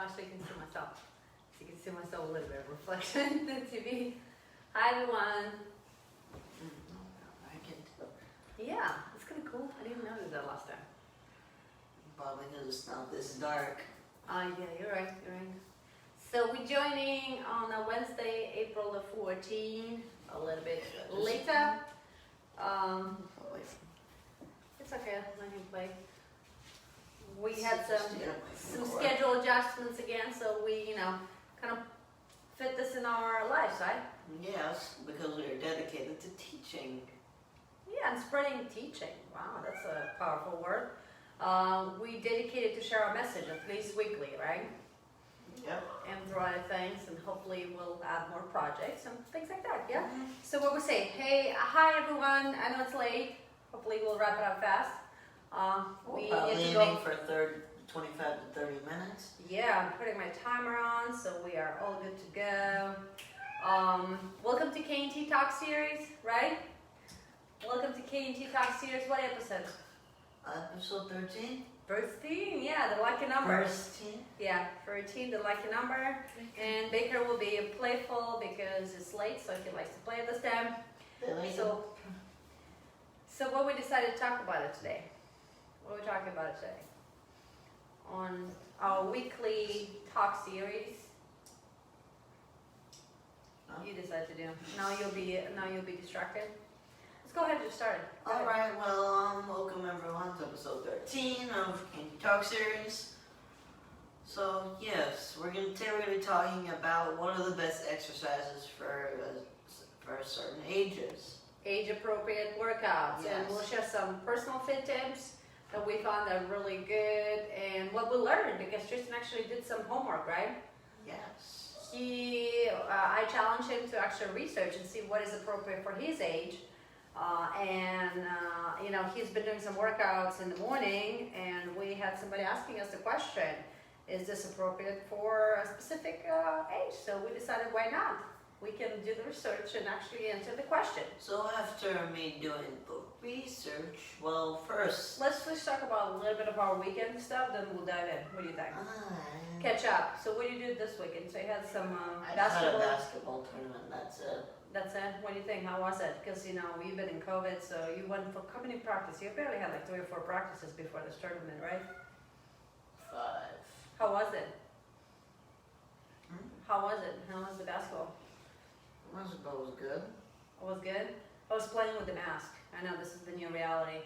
so you can see myself. So you can see myself a little bit of reflection in the TV. Hi everyone. I can tell. Yeah, it's kind of cool. I didn't notice that last time. Probably because it's not this dark. Yeah, you're right, you're right. So we're joining on a Wednesday, April the 14th, a little bit later. It's okay, let him play. We had some schedule adjustments again, so we, kind of fit this in our lives, right? Yes, because we are dedicated to teaching. Yeah, and spreading teaching. Wow, that's a powerful word. We dedicated to share our message at least weekly, right? Yep. And through other things, and hopefully we'll add more projects and things like that, yeah? So what we say, hey, hi everyone, I know it's late. Hopefully we'll wrap it up fast. We Probably need to aiming go. for 25 to 30 minutes. Yeah, I'm putting my timer on, so we are all good to go. Welcome to K&T Talk Series, right? Welcome to K&T Talk Series. What episode? Episode 13? 13, yeah, the lucky number. 13? Yeah, 13, the lucky number. And Baker will be playful because it's late, so he likes to play this time. So what we decided to talk about it today? What are we talking about today? On our weekly talk series. You decide to do. Now you'll be distracted. Let's go ahead and get started. All right, well, welcome everyone to episode 13 of Candy Talk Series. So, yes, today we're going to be talking about what are the best exercises for certain ages. Age-appropriate workouts, Yes. and we'll share some personal fit tips that we found are really good, and what we learned, because Tristan actually did some homework, right? Yes. I challenged him to actually research and see what is appropriate for his age. He's been doing some workouts in the morning, and we had somebody asking us the question, is this appropriate for a specific age? So we decided, why not? We can do the research and actually answer the question. So after me doing the research, well, first... Let's talk about a little bit of our weekend stuff, then we'll dive in. What do you think? Catch up. So what did you do this weekend? So you had some I basketball? had a basketball tournament, that's it. That's it? What do you think? How was it? Because, we've been in COVID, so you went for how many practices? You barely had like 3 or 4 practices before this tournament, right? 5. How was it? How was it? How was the basketball? Basketball was good. It was good? I was playing with the mask. I know this is the new reality.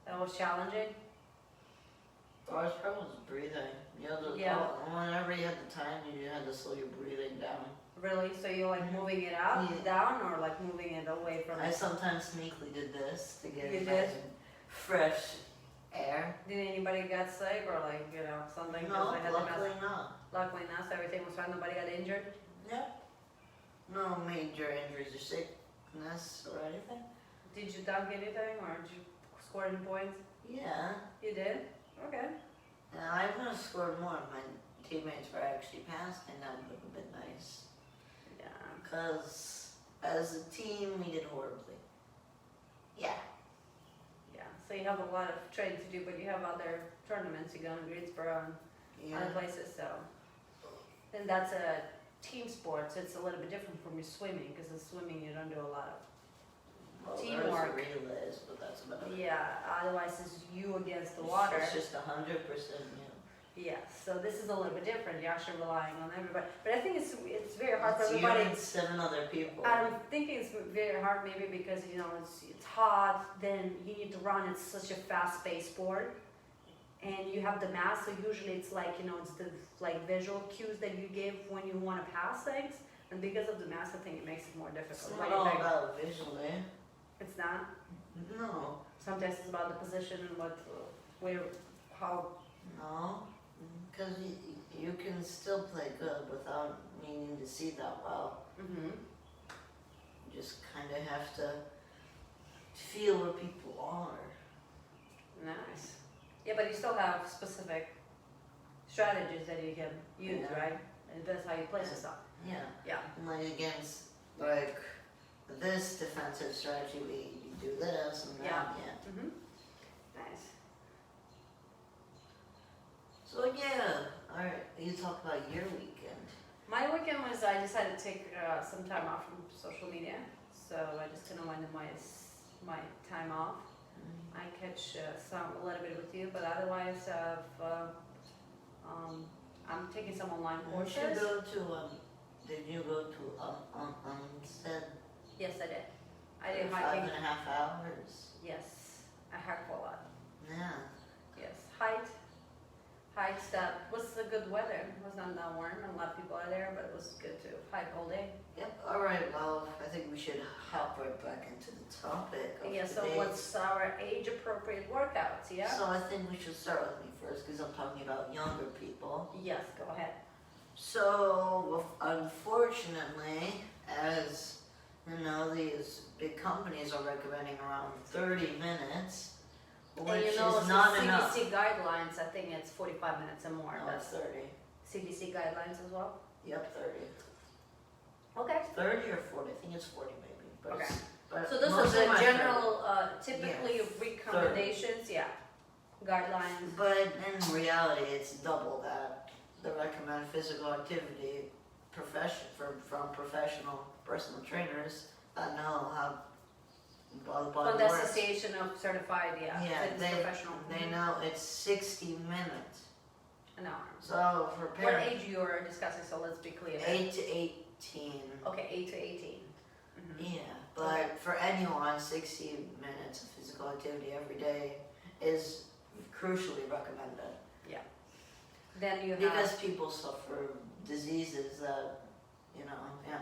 That was challenging. The hardest part was breathing. Whenever you had the time, you had to slow your breathing down. Really? So you're like moving it up, down, or like moving it away from I it? sometimes sneakily did this to get You did? fresh air. Did anybody get sick or like, something? 'Cause No, I had the luckily mask. not. Luckily not, so everything was fine. Nobody got injured? Yep. No major injuries or sickness or anything. Did you dunk anything or did you score any points? Yeah. You did? Okay. And I would have scored more if my teammates were actually passing. That would have been nice. Yeah. Because as a team, we did horribly. Yeah. Yeah. So you have a lot of training to do, but you have other tournaments. You go to Greensboro and other places, so. And that's a team sport, so it's a little bit different from your swimming, because in swimming you don't do a lot of teamwork. There's relays, but that's about it. Yeah, otherwise it's you against the water. It's just 100% you. Yeah, so this is a little bit different. You're actually relying on everybody. But I think it's very hard for It's everybody. you and 7 other people. I'm thinking it's very hard maybe because it's hot, then you need to run. It's such a fast-paced sport, and you have the mask. So usually it's like it's the visual cues that you give when you want to pass things, and because of the mask, I think it makes it more difficult. It's What not do you all think? about visually. It's not. No. Sometimes it's about the position and how. No. Because you can still play good without needing to see that well. Mm-hmm. You just kind of have to feel where people are. Nice. Yeah, but you still have specific strategies that you can use, right? And that's how you play the stuff. Yeah. Yeah. And like against this defensive strategy, we do this and that. Yeah. Mm-hmm. Nice. So yeah, alright, you talk about your weekend. My weekend was I decided to take some time off from social media, so I just kind of wanted my time off. I catch a little bit with you, but otherwise I'm taking some online courses. Did you go to Untitled? Yes, I did. I did for hiking. 5.5 hours. Yes, I hiked for a lot. Yeah. Yes, hiked that was the good weather. It was not that warm, and a lot of people are there, but it was good to hike all day. Yep. All right. Well, I think we should hop right back into the topic. Yeah. So what's our age-appropriate workouts? Yeah. So I think we should start with me first because I'm talking about younger people. Yes. Go ahead. So unfortunately, as you know, these big companies are recommending around 30 minutes. Which And is it's not the enough. CDC guidelines. I think it's 45 minutes or more. No, it's 30. CDC guidelines as well. Yep, 30. Okay. 30 or 40. I think it's 40 maybe. But Okay. but So those are most of the my general, typically Yes, recommendations. Yeah. Guidelines. But in reality, it's double that. They recommend physical activity from professional personal trainers that know how the body From the works. Association of Certified, fitness professional. They know it's 60 minutes. An hour. So for What parents, age you are discussing? So let's be clear. 8 to 18. Okay, 8 to 18. Yeah, but Okay. for anyone, 60 minutes of physical activity every day is crucially recommended. Then you have Because people suffer diseases that, yeah.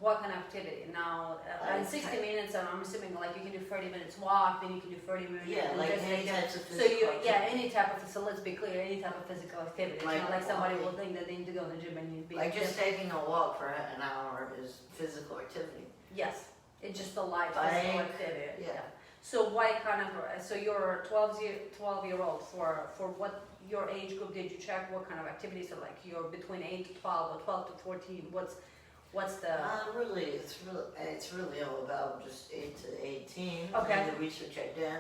what kind of activity? Now, in 60 minutes, I'm assuming like you can do 30 minutes walk, then you can do 30 minutes. Yeah, and like just any types of So physical any type of, so let's be clear, any type of physical activity. It's Like not like somebody walking. will think that they need to go to the gym and you be. Like just taking a walk for an hour is physical activity. Yes, it's just a light Bike, physical activity. yeah. So what kind of, so you're a 12-year-old, for what your age group did you check? What kind of activities? So like you're between 8 to 12 or 12 to 14, what's the? It's really all about just 8 to 18. Okay. And the research I did.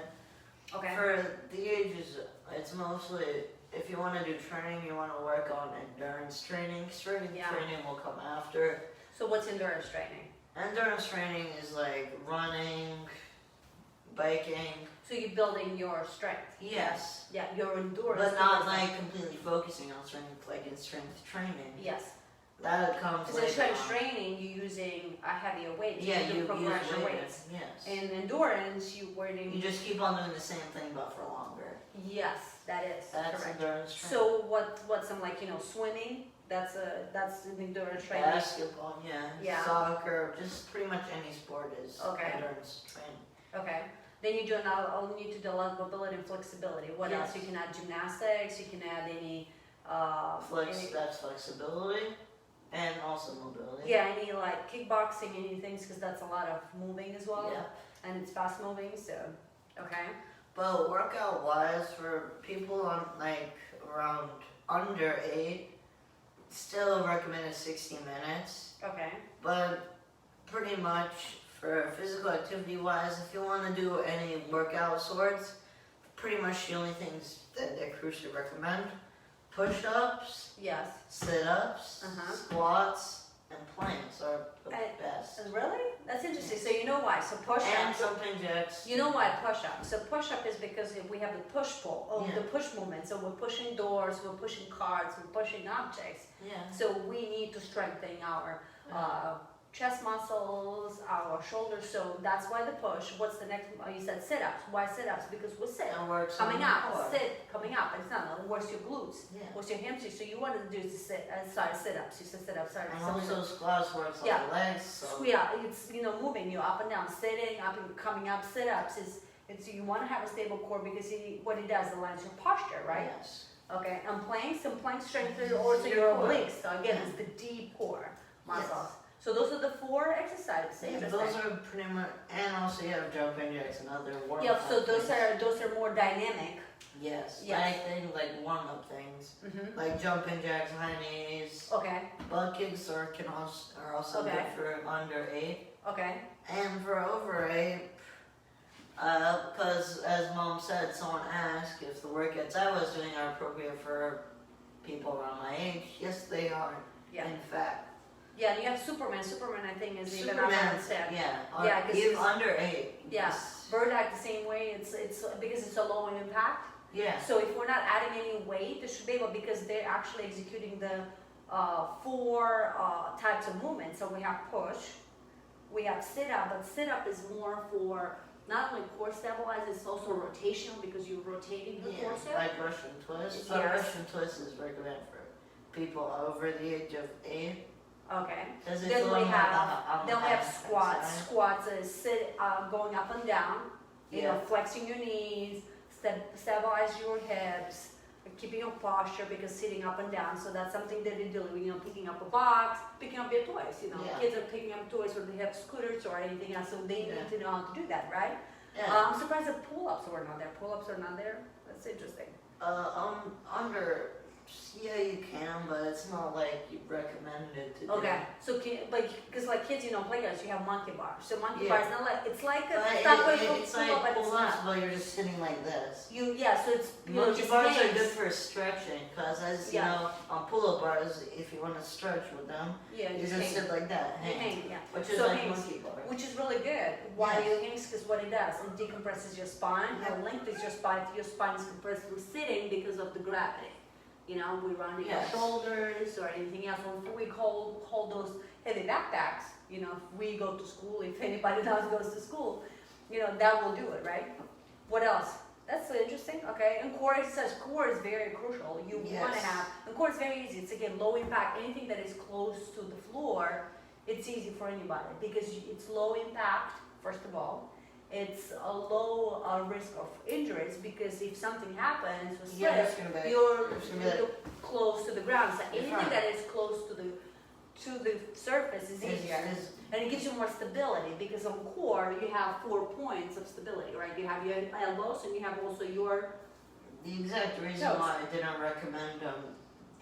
Okay. For the ages, it's mostly, if you want to do training, you want to work on endurance training. Strength Yeah. training will come after. So what's endurance training? Endurance training is like running, biking. So you're building your strength. Yes. Yeah, your endurance. But not towards like completely focusing on strength, like in strength training. Yes. That comes Because in later strength on. training, you're using a heavier weight. Yeah, you do you use progression weight. weights. Yes. In endurance, you You just keep on doing the same thing but for longer. Yes, that is That's correct. endurance training. So what's some like swimming? That's an endurance training. Basketball, yeah. Yeah. Soccer, just pretty much any sport is Okay. endurance training. Okay. Then you do another. You need to do a lot of mobility and flexibility. What Yes. else? You can add gymnastics. You can add any. That's flexibility and also mobility. Yeah, any like kickboxing, any things, because that's a lot of moving as well, Yeah. and it's fast moving. So, okay. But workout wise, for people on like around under 8, still recommended 60 minutes. Okay. But pretty much for physical activity wise, if you want to do any workout sorts, pretty much the only things that they crucially recommend: push-ups, Yes. sit-ups, Uh-huh. squats, and planks are the And- best. Really? That's interesting. So you know why? So push And ups. jumping jacks. You know why push up? So push up is because we have the push pull, Yeah. the push movement. So we're pushing doors, we're pushing carts, we're pushing objects. Yeah. So we need to strengthen our chest muscles, our shoulders. So that's why the push. What's the next? You said sit-ups. Why sit-ups? Because we sit. It works Coming on up, the core. sit, coming up. It's not. It works your glutes. Yeah. Works your hamstrings. So you wanted to do is to sit, sit-ups. You said sit-ups. Sorry. And something also squats works Yeah. on the legs. So yeah, it's moving you up and down, sitting up and coming up. Sit-ups is you want to have a stable core because what it does aligns your posture, right? Yes. Okay, and planks strengthen also your core. obliques. So again, it's the deep core muscles. So those are the 4 exercises. Yeah, Interesting. those are pretty much, and also you have jumping jacks and other warm-up Yeah, so those things. are more dynamic. Yes, Yes. I think like warm-up things, Mm-hmm. like jumping jacks, high knees, Okay, butt kicks are also Okay. good for under 8, okay, and for over 8. Because as Mom said, someone asked if the workouts I was doing are appropriate for people around my age. Yes, they are. Yeah. In fact. Yeah, and you have Superman. Superman, I think, is even Superman, on step. yeah, Yeah, 'cause even it's- under 8. Yeah, Yes. bird act the same way. It's because it's a low impact. Yeah. So if we're not adding any weight, they should be able, because they're actually executing the 4 types of movement. So we have push, we have sit up, but sit up is more for not only core stabilize, it's also rotational because you're rotating the torso. Like Russian twist. But Yes. Russian twist is recommended for people over the age of 8. Okay. Because it's Then a we little have more squats. exercise. Squats is sit going up and down. You know, flexing your knees, stabilize your hips, keeping your posture because sitting up and down. So that's something that they do. You know, picking up a box, picking up your toys. You know, Yeah. kids are picking up toys or they have scooters or anything else, so they need to know how to do that, right? Yeah. I'm surprised that pull-ups were not there. Pull-ups are not there. That's interesting. Under, yeah, you can, but it's not like you recommend it to do. Okay, so because like kids, you know, playgrounds, you have monkey bars. So monkey Yeah. bars, not like it's like a But stop weight it's like pull-up, but it's pull-ups, not. but you're just sitting like this. So it's Monkey just bars are hangs. good for stretching, because as Yeah. you know, on pull-up bars, if you want to stretch with them, Yeah, you just just hang. sit like that, You hang, hang, yeah. which is So like hangs. monkey bar. Which is really good. Why Yes. it hangs? Because what it does, it decompresses your spine. It lengthens your spine. Your spine is compressed through sitting because of the gravity. You know, we run your Yes. shoulders or anything else. When we hold those heavy backpacks, you know, if we go to school, if anybody else goes to school, you know, that will do it, right? What else? That's interesting. Okay, and core exercise. Core is very crucial. You want to Yes. have, and core is very easy. It's again low impact. Anything that is close to the floor, it's easy for anybody because it's low impact. First of all, it's a low risk of injuries because if something happens with Yeah, slip, it's gonna be. you're it's gonna be like- close to the ground. So anything fine. that is close to the surface is easier. And it gives you more stability because on core you have 4 points of stability, right? You have your elbows and you have also your The exact reason Toes. why I didn't recommend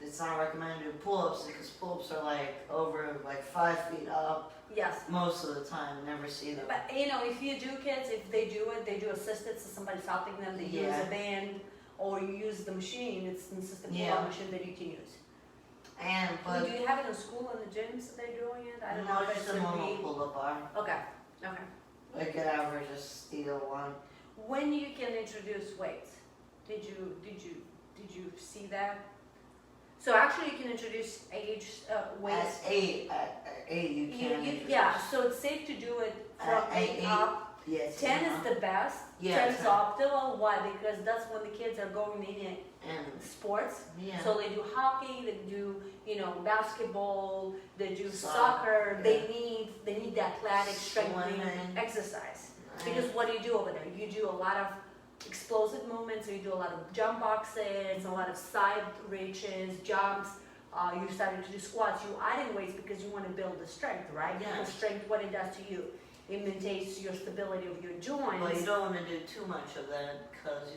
it's not recommended to do pull-ups because pull-ups are like over like 5 feet up yes. most of the time. Never see them. But you know, if you do kids, if they do it, they do assisted, so somebody's helping them. They use Yeah. a band or you use the machine. It's an assisted pull-up Yeah. machine that you can use. And Well, but do you have it in school in the gyms that they're doing it? I don't know no, if just it's a gonna normal be. pull-up bar. Okay. Okay. I could ever just steal one. When you can introduce weights, did you see that? So actually, you can introduce age weights. At 8 you can. Yeah. So it's safe to do it from At 8 8, up. Yes. 10 is the best. Yeah, 10 is 10. optimal. Why? Because that's when the kids are going in And sports. yeah. So they do hockey, they do basketball, they do Soccer, soccer. yeah. They need the athletic strengthening Swimming. exercise. Because what do you do over there? You do a lot of explosive movements. So you do a lot of jump boxes, a lot of side reaches, jumps. You started to do squats. You adding weights because you want to build the strength, right? Yes. Because strength, what it does to you, it maintains your stability of your joints. But you don't want to do too much of that because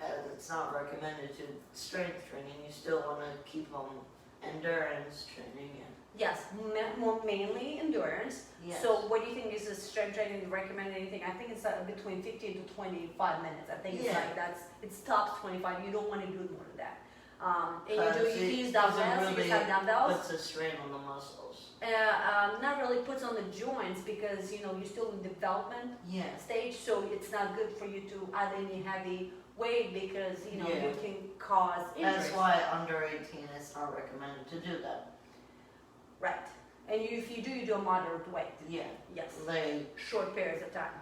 as it's not recommended to strength training, you still want to keep them endurance training. Yes, more mainly endurance. Yes. So what do you think is the strength training recommend anything? I think it's between 15 to 25 minutes. I think it's Yeah. like it's tops 25. You don't want to do more than that. And Because you use it dumbbells, you really use dumbbells. puts a strain on the muscles. Not really puts on the joints because you're still in development Yes. stage, so it's not good for you to add any heavy weight because Yeah. you can cause injuries. That's why under 18 it's not recommended to do that. Right. And if you do, you do a moderate weight. Yeah. Yes. Like Short periods of time.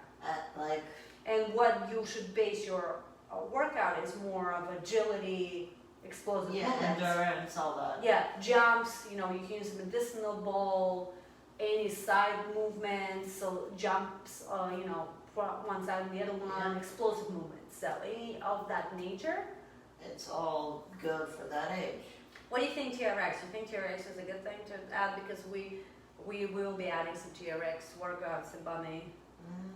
like And what you should base your workout is more of agility, explosive movements. endurance, all that. Yeah, jumps, you can use medicinal ball, any side movements, so jumps, from one side and the other one, Yeah. explosive movements. So any of that nature. It's all good for that age. What do you think TRX? You think TRX is a good thing to add because we will be adding some TRX workouts in Bunny.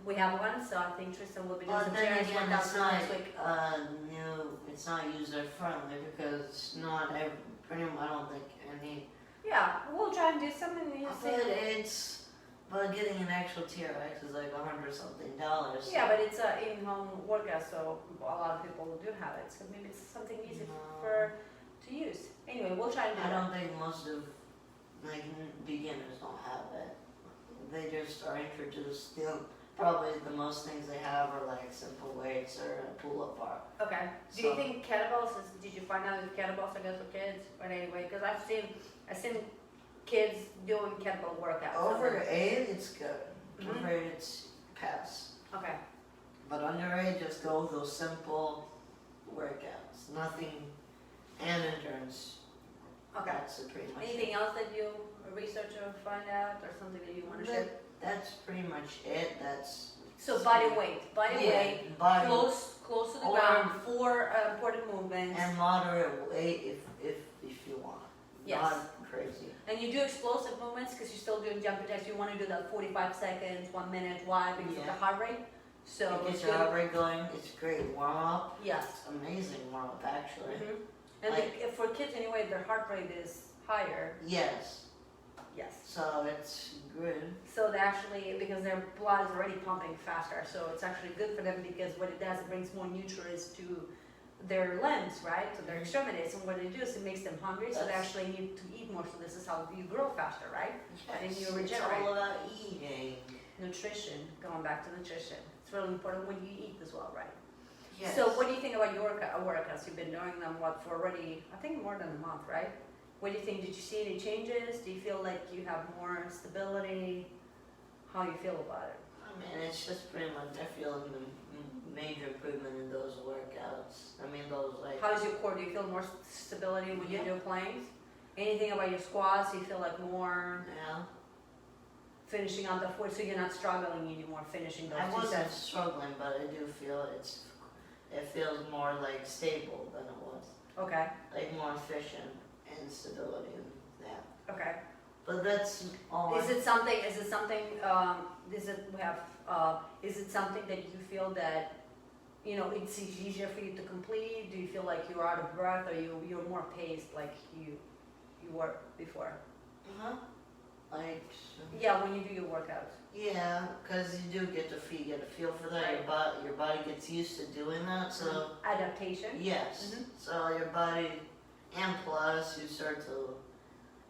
We have one, so I think Tristan will be doing But some then TRX again, workouts it's not next week. it's not user friendly because not every, I don't think any. Yeah, we'll try and do something. And you'll see. But getting an actual TRX is like $100-something. Yeah, but it's an in-home workout, so a lot of people do have it. So maybe it's something easy No. for to to use. Anyway, we'll try and do I that. don't think most of like beginners don't have it. They just are introduced. Probably the most things they have are like simple weights or a pull-up bar. Okay. Do you think kettlebells did you find out if kettlebells are good for kids? But anyway, because I've seen kids doing kettlebell workouts. Over 8, it's good. Mhm. Over 8, it's pass. Okay. But under 8, just go with those simple workouts. Nothing, and endurance. Okay. That's pretty much Anything it. else that you research or find out, or something that you want to share? That's pretty much it. That's So body weight, body close to the Or- ground, 4 important movements. and moderate weight if you want. Yes. Not crazy. And you do explosive movements because you're still doing jumping jacks. You want to do that 45 seconds, 1 minute. Why? Because of the Yeah. heart rate. So It it's gets your good. heart rate going. It's great. Warm up. Yes. It's amazing warm up actually. Mhm. And for kids anyway, their heart rate is higher. Yes. Yes. So it's good. So they actually, because their blood is already pumping faster, so it's actually good for them because what it does, it brings more nutrients to their limbs, right? To their extremities. And what it does, it makes them hungry, so they Yes. actually need to eat more. So this is how you grow faster, right? And Yes. you It's regenerate. all about eating. Nutrition, going back to nutrition. It's really important when you eat as well, right? Yes. So what do you think about your workouts? You've been doing them, for already, I think more than a month, right? What do you think? Did you see any changes? Do you feel like you have more stability? How you feel about it? I mean, it's just pretty much, I feel major improvement in those workouts. I mean, those like. How's your core? Do you feel more stability when you Yeah. do planks? Anything about your squats? Do you feel like more Yeah. finishing on the foot, so you're not struggling anymore finishing those I 2 wasn't sets? struggling, but I do feel it feels more like stable than it was. Okay, Like more efficient and stability and that. okay. But that's all. Is it something, is it something that you feel that, it's easier for you to complete? Do you feel like you're out of breath, or you're more paced like you were before? Uh-huh. Like. Yeah, when you do your workouts. Yeah, because you do get a feel for that. Right. Your body gets used to doing that. So Adaptation. yes. Mhm. So your body, and plus you start to,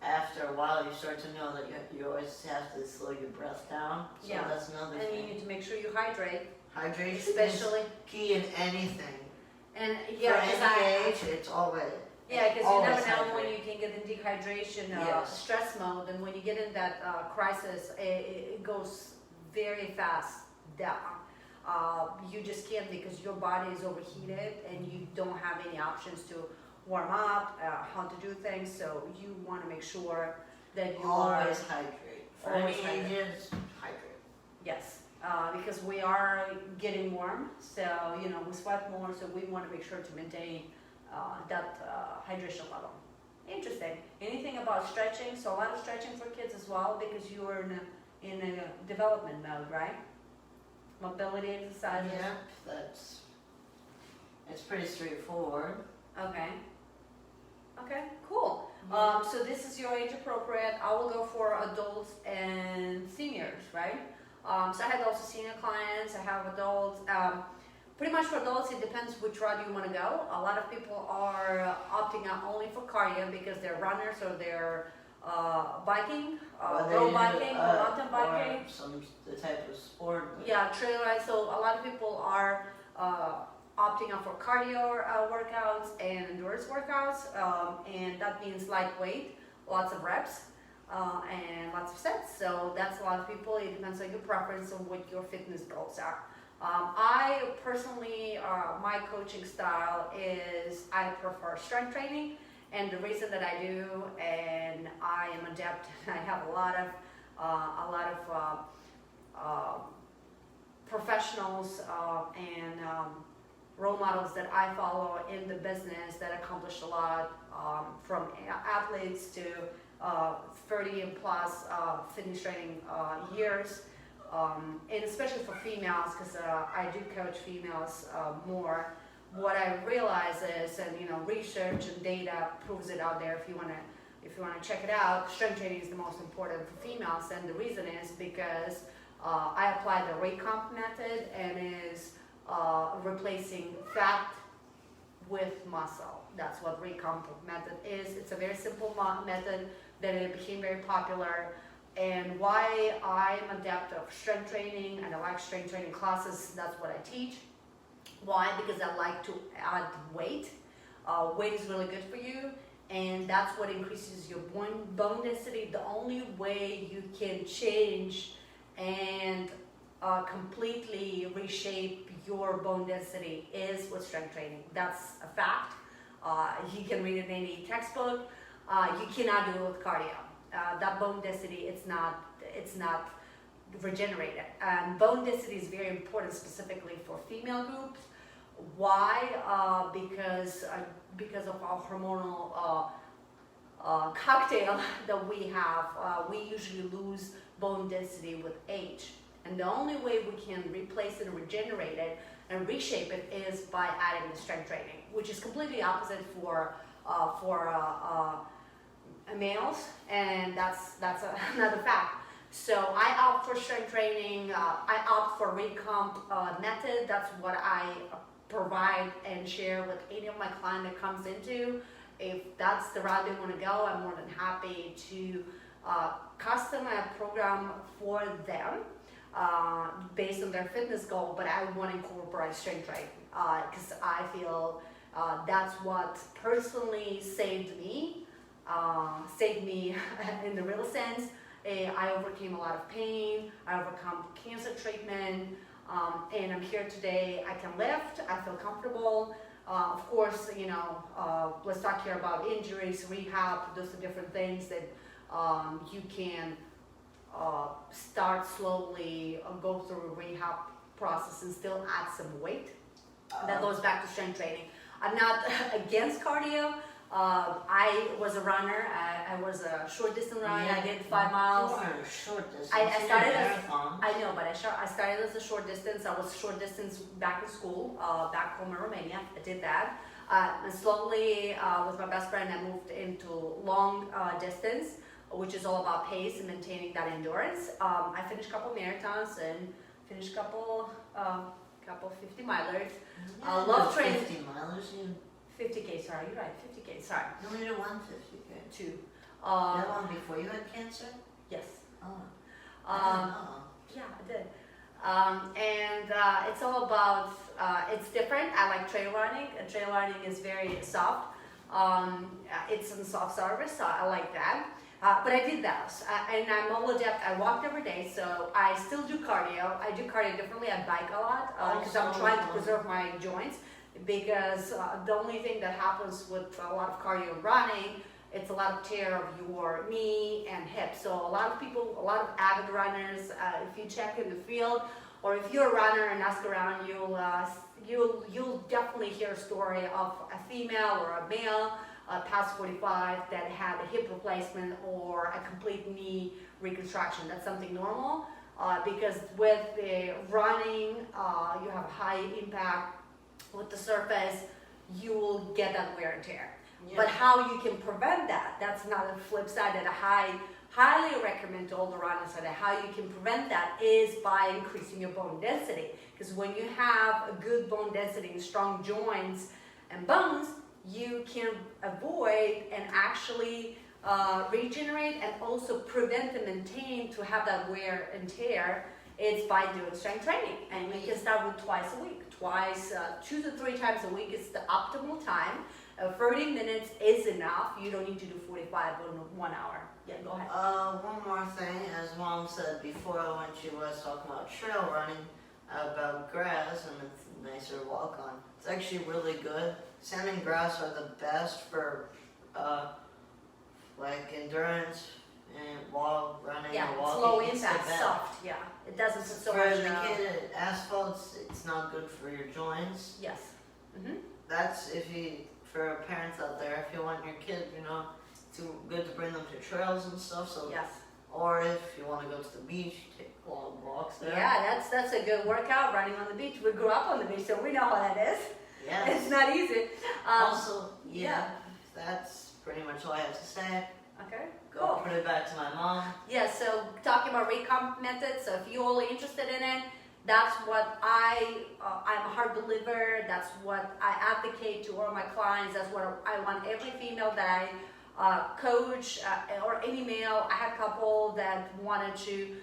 after a while, you start to know that you always have to slow your breath down. So Yeah. that's another And you thing. need to make sure you hydrate, Hydration especially. is key in anything. And For yeah, because any age, it's already. yeah, because you always never know when hydrate. you can get in dehydration, Yes. stress mode, and when you get in that crisis, it goes very fast down. You just can't, because your body is overheated and you don't have any options to warm up, how to do things. So you want to make sure that you Always are hydrate. For Always any hydrate. ages, hydrate. yes, because we are getting warm. So we sweat more, so we want to make sure to maintain that hydration level. Interesting. Anything about stretching? So a lot of stretching for kids as well, because you are in a development mode, right? Mobility exercises. Yeah, it's pretty straightforward. Okay. Okay, cool. So this is your age appropriate. I will go for adults and seniors, right? So I had also senior clients. I have adults. Pretty much for adults, it depends which route you want to go. A lot of people are opting out only for cardio because they're runners or they're biking, Or they road do, biking, or mountain biking. Or the type of sport. Yeah, trail ride. So a lot of people are opting out for cardio workouts and endurance workouts, and that means lightweight, lots of reps, and lots of sets. So that's a lot of people. It depends on your preference and what your fitness goals are. I personally, my coaching style is I prefer strength training, and the reason that I do, and I am adept, I have a lot of professionals and role models that I follow in the business that accomplished a lot, from athletes to 30 and plus fitness training years. And especially for females, because I do coach females more. What I realize is, and research and data proves it out there. If you want to check it out, strength training is the most important for females, and the reason is because I apply the rate comp method, and is replacing fat with muscle. That's what recomp method is. It's a very simple method that it became very popular. And why I'm adept of strength training and I like strength training classes, that's what I teach. Why? Because I like to add weight. Weight is really good for you, and that's what increases your bone density. The only way you can change and completely reshape your bone density is with strength training. That's a fact. You can read it in any textbook. You cannot do it with cardio. That bone density, it's not regenerated. And bone density is very important specifically for female groups. Why? Because of our hormonal cocktail that we have, we usually lose bone density with age. And the only way we can replace it and regenerate it and reshape it is by adding the strength training, which is completely opposite for males, and that's another fact. So I opt for strength training. I opt for recomp method. That's what I provide and share with any of my client that comes into. If that's the route they want to go, I'm more than happy to custom a program for them based on their fitness goal, but I want to incorporate strength training because I feel that's what personally saved me in the real sense. I overcame a lot of pain, I overcome cancer treatment, and I'm here today. I can lift, I feel comfortable. Of course, let's talk here about injuries, rehab. Those are different things that you can start slowly, go through a rehab process and still add some weight. That goes back to strength training. I'm not against cardio. I was a runner. I was a short distance runner. Yeah, I did 5 miles. You are a short distance. I started as marathon. I know, but I started as a short distance. I was short distance back in school, back home in Romania. I did that. And slowly, with my best friend, I moved into long distance, which is all about pace and maintaining that endurance. I finished a couple marathons and finished a couple 50 milers. Love training. 50 milers. 50K, sorry, you're right, 50K, sorry. No, you did 150K. 2. That one before you had cancer? Yes. Oh. Yeah, I did. And it's all about, it's different. I like trail running, and trail running is very soft. It's in soft service, so I like that. But I did that, and I'm all adept. I walked every day, so I still do cardio. I do cardio differently. I bike a lot because I'm trying to preserve my joints. Because the only thing that happens with a lot of cardio running, it's a lot of tear of your knee and hip. So a lot of people, a lot of avid runners, if you check in the field, or if you're a runner and ask around, you'll definitely hear a story of a female or a male past 45 that had a hip replacement or a complete knee reconstruction. That's something normal because with the running, you have high impact with the surface, you will get that wear and tear. Yeah. But how you can prevent that, that's another flip side that I highly recommend to all the runners, that how you can prevent that is by increasing your bone density. Because when you have a good bone density and strong joints and bones, you can avoid and actually regenerate and also prevent and maintain to have that wear and tear. It's by doing strength training, and you can start with twice a week. 2 to 3 times a week is the optimal time. 30 minutes is enough. You don't need to do 45 or 1 hour. Yeah, go ahead. One more thing, as Mom said before when she was talking about trail running, about grass and it's nicer to walk on. It's actually really good. Sand and grass are the best for like endurance and wall running. Yeah, or walking. slow It's the impact, best. soft. Yeah, it doesn't put so For much. the kid, asphalt's it's not good for your joints. Yes. Mm-hmm. That's for parents out there, if you want your kid, too good to bring them to trails and stuff. So Yes. or if you want to go to the beach, take long walks there. Yeah, that's a good workout. Running on the beach. We grew up on the beach, so we know how that is. Yeah. It's not easy. Also, that's pretty much all I have to say. Okay. Go put it back to my mom. Yeah, so talking about recomp methods, so if you're all interested in it, That's what I'm a hard believer. That's what I advocate to all my clients. That's what I want every female that I coach or any male. I had a couple that wanted to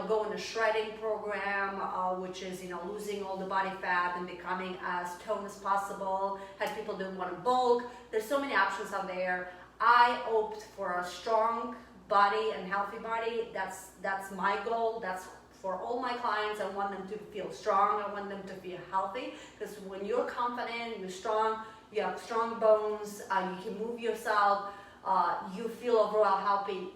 go in a shredding program, which is, losing all the body fat and becoming as toned as possible. Had people that want to bulk. There's so many options out there. I opt for a strong body and healthy body. That's my goal. That's for all my clients. I want them to feel strong. I want them to feel healthy, because when you're confident, you're strong, you have strong bones, you can move yourself, you feel overall healthy,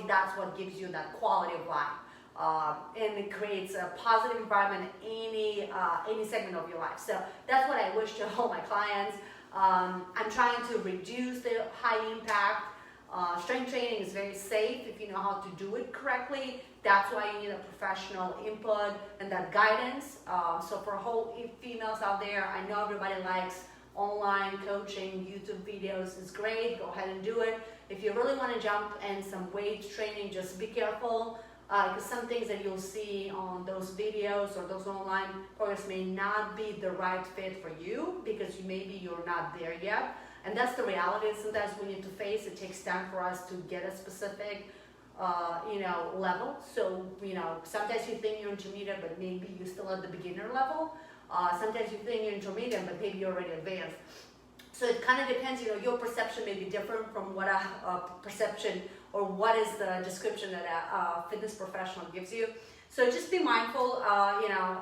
that's what gives you that quality of life. And it creates a positive environment in any segment of your life. So that's what I wish to all my clients. I'm trying to reduce the high impact. Strength training is very safe if you know how to do it correctly. That's why you need a professional input and that guidance. So for whole females out there, I know everybody likes online coaching, YouTube videos is great. Go ahead and do it. If you really want to jump in some weight training, just be careful, because some things that you'll see on those videos or those online programs may not be the right fit for you, because maybe you're not there yet. And that's the reality. Sometimes we need to face it. Takes time for us to get a specific level. So, sometimes you think you're intermediate, but maybe you're still at the beginner level. Sometimes you think you're intermediate, but maybe you're already advanced. So it kind of depends, your perception may be different from what a perception or what is the description that a fitness professional gives you. So just be mindful,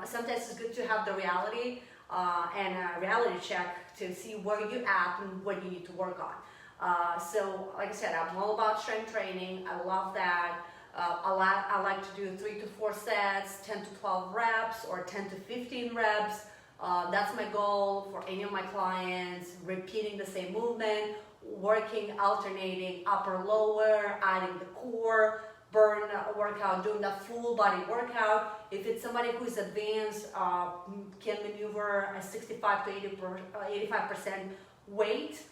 sometimes it's good to have the reality and a reality check to see where you're at and what you need to work on. So like I said, I'm all about strength training. I love that. I like to do 3 to 4 sets, 10 to 12 reps, or 10 to 15 reps. That's my goal for any of my clients. Repeating the same movement, working, alternating upper, lower, adding the core, burn workout, doing that full body workout. If it's somebody who's advanced, can maneuver a 65 to 85% weight,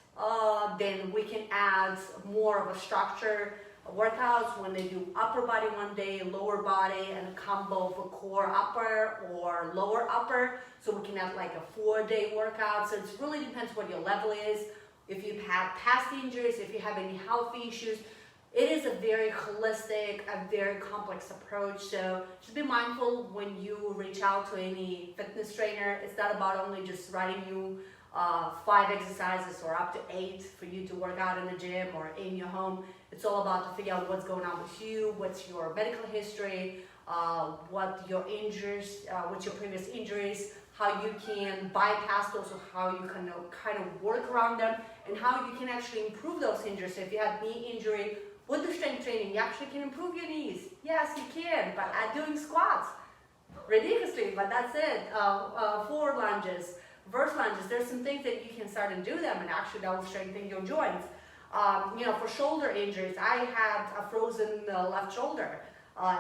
then we can add more of a structure workouts when they do upper body one day, lower body, and a combo for core upper or lower upper. So we can have like a 4-day workout. So it really depends what your level is. If you've had past injuries, if you have any health issues, it is a very holistic, a very complex approach. So just be mindful when you reach out to any fitness trainer. It's not about only just writing you 5 exercises or up to 8 for you to work out in the gym or in your home. It's all about to figure out what's going on with you, what's your medical history, what your injuries, what's your previous injuries, how you can bypass those, or how you can kind of work around them, and how you can actually improve those injuries. So if you had knee injury, with the strength training, you actually can improve your knees. Yes, you can, but at doing squats, ridiculously, but that's it. Forward lunges, reverse lunges, there's some things that you can start and do them, and actually that will strengthen your joints. For shoulder injuries, I had a frozen left shoulder.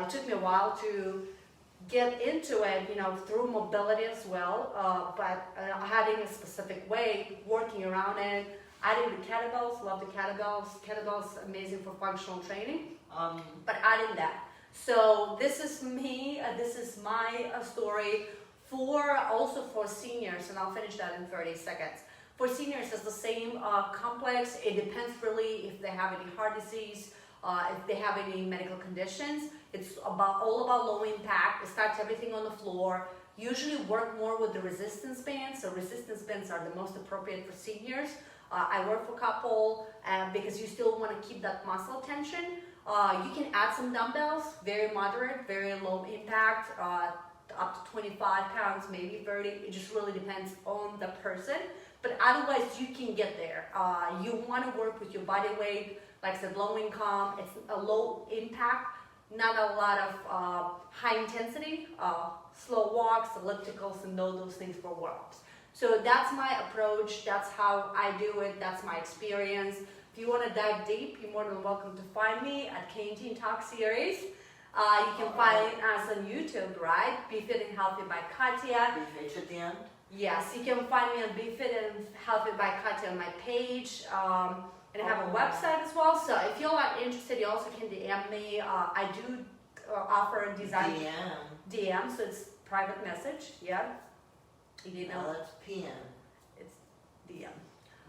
It took me a while to get into it, through mobility as well, but having a specific way, working around it, adding the kettlebells, love the kettlebells, amazing for functional training, but adding that. So this is me, this is my story also for seniors, and I'll finish that in 30 seconds. For seniors, it's the same complex. It depends really if they have any heart disease, if they have any medical conditions. It's all about low impact. It starts everything on the floor. Usually work more with the resistance bands. So resistance bands are the most appropriate for seniors. I work for a couple because you still want to keep that muscle tension. You can add some dumbbells, very moderate, very low impact, up to 25 pounds, maybe 30. It just really depends on the person. But otherwise, you can get there. You want to work with your body weight. Like I said, low income, it's a low impact, not a lot of high intensity, slow walks, ellipticals, and those things for warm-ups. So that's my approach. That's how I do it. That's my experience. If you want to dive deep, you're more than welcome to find me at Teen Talk Series. You can find us on YouTube, right? Be Fit and Healthy by Katya. Be fit at the end. Yes, you can find me on Be Fit and Healthy by Katya on my page. And I have a website as well. So if you're not interested, you also can DM me. I do offer design DM. So it's private message, yeah. You No, know, that's PM. it's DM.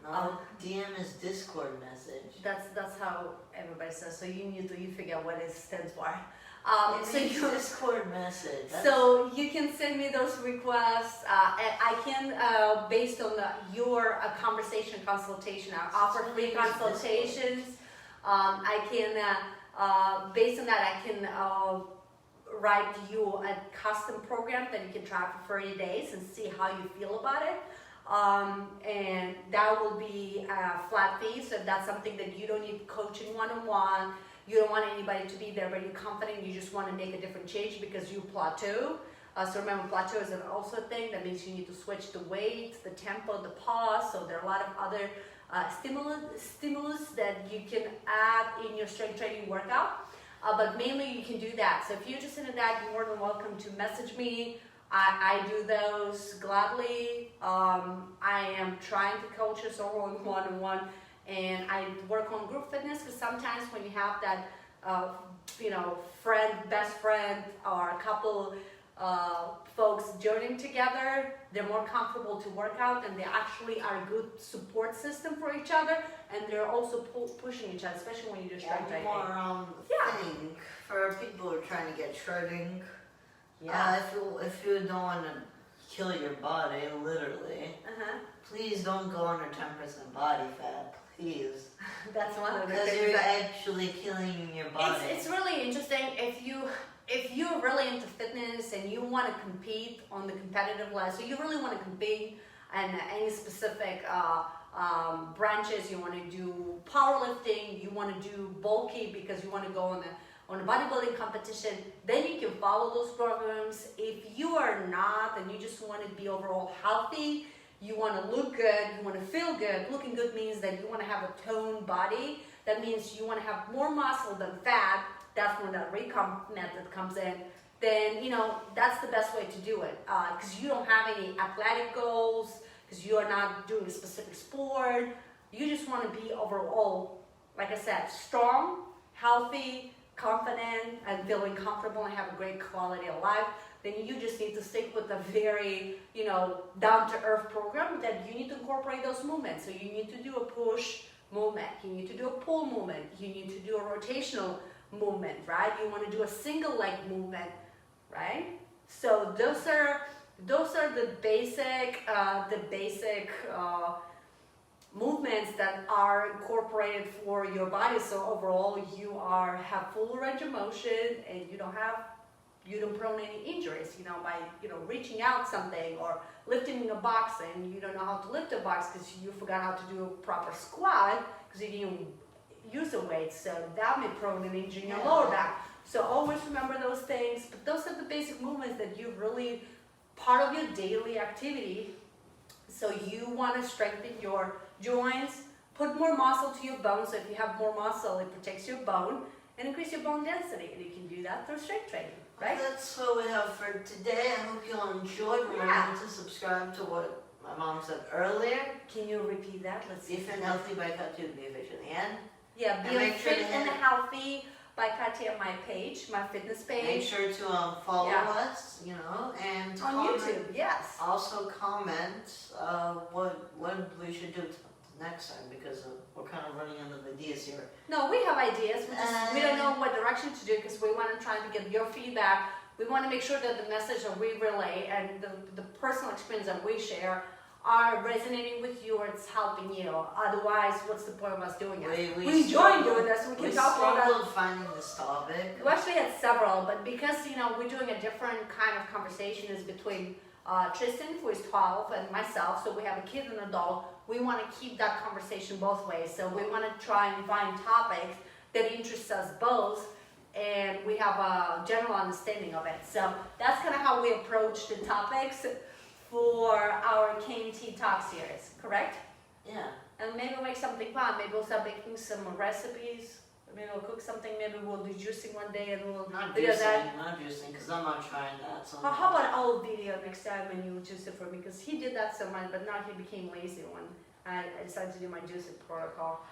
No, DM is Discord message. That's how everybody says. So you figure out what it stands for. It So means you Discord message. so you can send me those requests. And I can, based on your conversation consultation, I offer free consultations. I can, based on that, I can write you a custom program that you can try for 30 days and see how you feel about it. And that will be a flat fee. So if that's something that you don't need coaching one-on-one, you don't want anybody to be there, but you're confident, you just want to make a different change because you plateau. So remember, plateau is also a thing. That means you need to switch the weight, the tempo, the pause. So there are a lot of other stimulus that you can add in your strength training workout. But mainly you can do that. So if you're interested in that, you're more than welcome to message me. I do those gladly. I am trying to coach us all in one-on-one, and I work on group fitness because sometimes when you have that, best friend, or a couple folks joining together, they're more comfortable to work out, and they actually are a good support system for each other, and they're also pushing each other, especially when you do strength training. More thing for people who are trying to get shredding. Yeah. If you don't want to kill your body, literally, please don't go under 10% body fat, please. That's one of the Because things. you're actually killing your body. It's really interesting if you're really into fitness and you want to compete on the competitive level, so you really want to compete in any specific branches, you want to do powerlifting, you want to do bulky because you want to go on a bodybuilding competition, then you can follow those programs. If you are not and you just want to be overall healthy, you want to look good, you want to feel good. Looking good means that you want to have a toned body. That means you want to have more muscle than fat. That's when that recomp method comes in. Then, that's the best way to do it. Because you don't have any athletic goals, because you are not doing a specific sport. You just want to be overall, like I said, strong, healthy, confident, and feeling comfortable and have a great quality of life. Then you just need to stick with a very, down-to-earth program that you need to incorporate those movements. So you need to do a push movement, you need to do a pull movement, you need to do a rotational movement, right? You want to do a single leg movement, right? So those are the basic movements that are incorporated for your body. So overall, you have full range of motion, and you don't prone any injuries, by reaching out something or lifting a box and you don't know how to lift a box because you forgot how to do a proper squat because you didn't use a weight. So that may prone an injury in your lower back. So always remember those things. But those are the basic movements that you really part of your daily activity. So you want to strengthen your joints, put more muscle to your bones. So if you have more muscle, it protects your bone and increase your bone density. And you can do that through strength training, right? That's what we have for today. I hope you'll enjoy. Remember to subscribe to what my mom said earlier. Can you repeat that? Let's see. Be fit and healthy by Katu, be efficient and yeah, be make sure fit and healthy by Katya on my page, my fitness page. Make sure to follow us, and on comment. YouTube, yes. Also comment what we should do next time because we're kind of running out of ideas here. No, we have ideas. We don't know what direction to do because we want to try to get your feedback. We want to make sure that the message that we relay and the personal experience that we share are resonating with you or it's helping you. Otherwise, what's the point of us doing it? We enjoy doing this. We can talk about struggled finding this topic. We actually had several, but because we're doing a different kind of conversation is between Tristan, who is 12, and myself, so we have a kid and an adult. We want to keep that conversation both ways. So we want to try and find topics that interest us both, and we have a general understanding of it. So that's kind of how we approach the topics for our KMT Talk series, correct? Yeah. And maybe we'll make something fun. Maybe we'll start making some recipes. Maybe we'll cook something. Maybe we'll do juicing one day and we'll Not video juicing, that. not juicing, because I'm not trying that. So How about I'll video next time and you juice it for me? Because he did that so much, but now he became lazy when I decided to do my juicing protocol.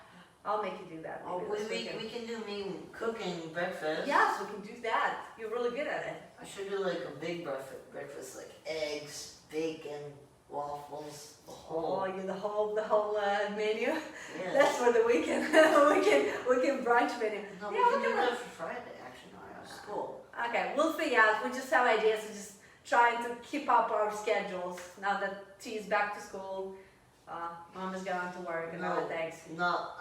I'll make you do that. Oh, Maybe this weekend. we can do me cooking breakfast. Yes, we can do that. You're really good at it. I should do like a big breakfast, like eggs, bacon, waffles, the whole. Oh, you the whole menu. Yeah. That's for the weekend. we can brunch menu. No, Yeah, we can we do can- that for Friday. Actually, no, I have school. Okay, we'll figure out. We just have ideas. We're just trying to keep up our schedules now that T's back to school. Mom has gone to work and other things. Not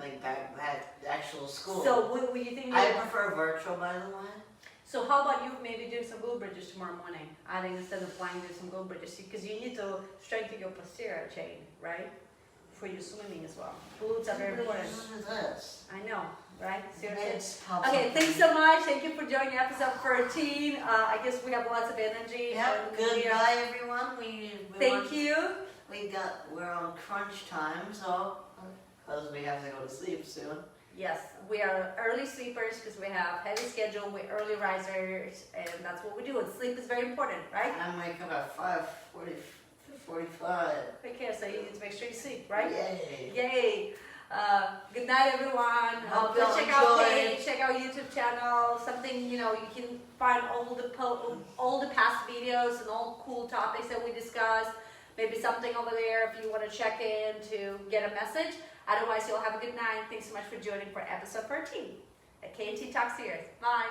like back actual school. So, what you think? I prefer virtual, by the way. So, how about you maybe doing some glute bridges tomorrow morning? Adding instead of flying, do some glute bridges because you need to strengthen your posterior chain, right? For your swimming as well. Glutes are very important. This. I know, right? Seriously. It's pops Okay, up. thanks so much. Thank you for joining episode 13. I guess we have lots of energy. Yep. and we are- Goodbye, everyone. Thank you. We're on crunch time, so because we have to go to sleep soon. Yes, we are early sleepers because we have heavy schedule. We're early risers, and that's what we do. And sleep is very important, right? I wake up at 5:45. Okay, so you need to make sure you sleep, right? Yay! Yay! Good night, everyone. Hope Go y'all check out enjoy. Kate, check out YouTube channel. Something you can find all the past videos and all cool topics that we discussed. Maybe something over there if you want to check in to get a message. Otherwise, you'll have a good night. Thanks so much for joining for episode 13 at K&T Talks Here. Bye.